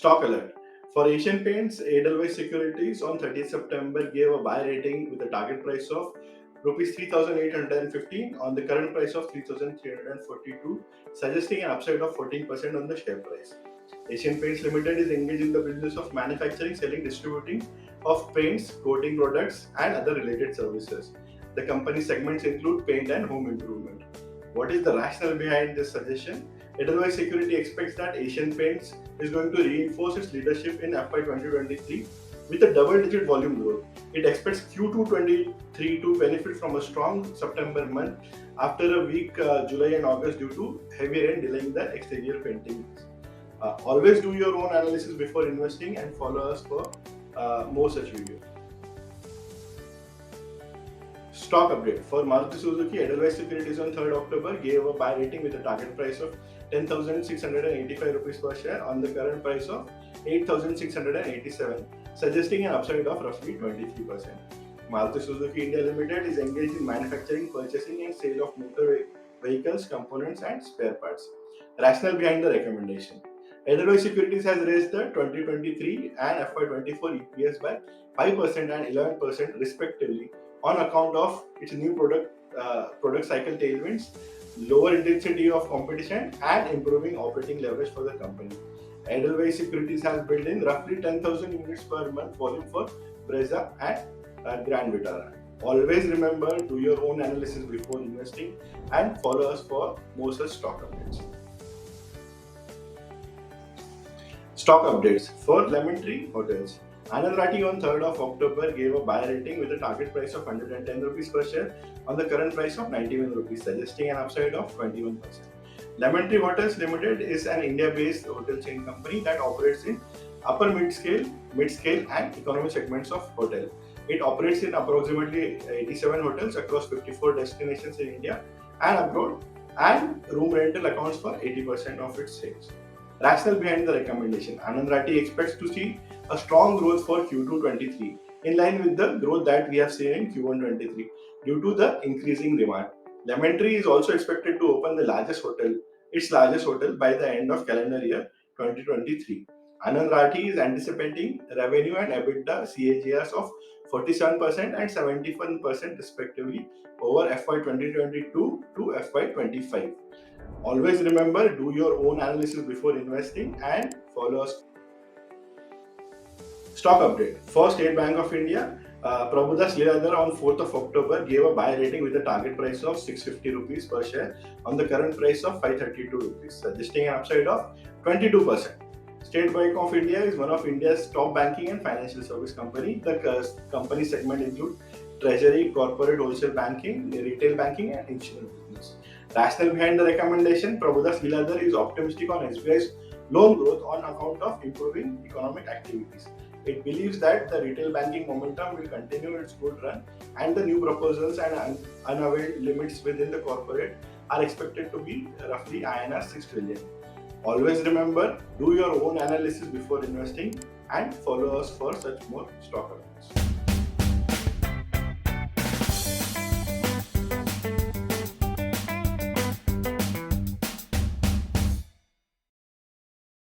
Stock alert. For Asian Paints, Edelweiss Securities on 30th September gave a buy rating with a target price of rupees 3,815 on the current price of 3,342, suggesting an upside of 14% on the share price. Asian Paints Limited is engaged in the business of manufacturing, selling, distributing of paints, coating products, and other related services. The company segments include paint and home improvement. What is the rationale behind this suggestion? Edelweiss Security expects that Asian Paints is going to reinforce its leadership in FY 2023 with a double-digit volume growth. It expects Q2 23 to benefit from a strong September month after a weak July and August due to heavy rain delaying the exterior painting. Always do your own analysis before investing and follow us for more such videos. Stock update. For Maruti Suzuki, Edelweiss Securities on 3rd October gave a buy rating with a target price of 10,685 rupees per share on the current price of 8,687, suggesting an upside of roughly 23%. Maruti Suzuki India Limited is engaged in manufacturing, purchasing and sale of motor vehicles, components and spare parts. Rationale behind the recommendation. Edelweiss Securities has raised the 2023 and FY24 EPS by 5% and 11% respectively on account of its new product cycle tailwinds, lower intensity of competition, and improving operating leverage for the company. Edelweiss Securities has built in roughly 10,000 units per month volume for Brezza and Grand Vitara. Always remember, do your own analysis before investing and follow us for more such stock updates. Stock updates for Lemon Tree Hotels. Anand Rathi on 3rd of October gave a buy rating with a target price of 110 rupees per share on the current price of 91 rupees, suggesting an upside of 21%. Lemon Tree Hotels Limited is an India-based hotel chain company that operates in upper mid-scale and economy segments of hotel. It operates in approximately 87 hotels across 54 destinations in India and abroad, and room rental accounts for 80% of its sales. Rationale behind the recommendation. Anand Rathi expects to see a strong growth for Q2 23 in line with the growth that we have seen in Q1 23 due to the increasing demand. Lemon Tree is also expected to open its largest hotel by the end of calendar year 2023. Anand Rathi is anticipating revenue and EBITDA CAGRs of 47% and 71% respectively over FY 2022 to FY 25. Always remember, do your own analysis before investing and follow us. Stock update. For State Bank of India, Prabhudas Lilladher on 4th of October gave a buy rating with a target price of 650 rupees per share on the current price of 532 rupees, suggesting an upside of 22%. State Bank of India is one of India's top banking and financial service company. The company segment include treasury, corporate wholesale banking, retail banking and insurance business. Rationale behind the recommendation. Prabhudas Lilladher is optimistic on SBI's loan growth on account of improving economic activities. It believes that the retail banking momentum will continue its good run, and the new proposals and unavailed limits within the corporate are expected to be roughly INR 6 trillion. Always remember, do your own analysis before investing and follow us for such more stock updates.